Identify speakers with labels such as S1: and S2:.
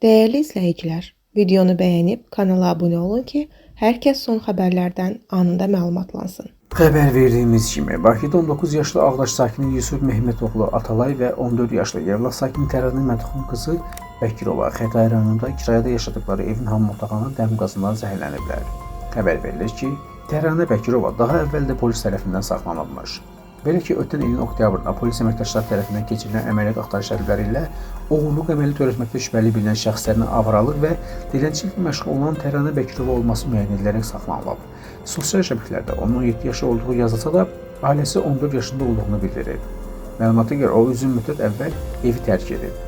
S1: Değerli izləyicilər, videonu bəyənib kanala abunə olun ki, hər kəs son xəbərlərdən anında məlumatlansın.
S2: Xəbər verdiyimiz kimi, Bakıda 19 yaşlı Ağdaş sakini Yusuf Mehmetoğlu Atalay və 14 yaşlı Yevlax sakini Təranə Mədxun qızı Bəkirova Xətai rayonunda kirayədə yaşadıkları evin hamam otağına dəm qazından zəhərləniblər. Xəbər verilir ki, Təranə Bəkirova daha əvvəl də polis tərəfindən saxlanılmış. Belə ki, ötən ilin oktyabrında polis əməkdaşları tərəfindən keçirilən əməliyyat axtarış tədbirləri ilə oğurluq əməli törətməkdə şübhəli bilinən şəxslərin avaralıq və dilənçiliklə məşğul olan Təranə Bəkirova olması müəyyən edilərək saxlanılıb. Sosial şəbəkələrdə onun 17 yaşı olduğu yazılsa da, ailəsi 14 yaşında olduğunu bildirir. Məlumata görə o uzun müddət əvvəl evi tərk edib.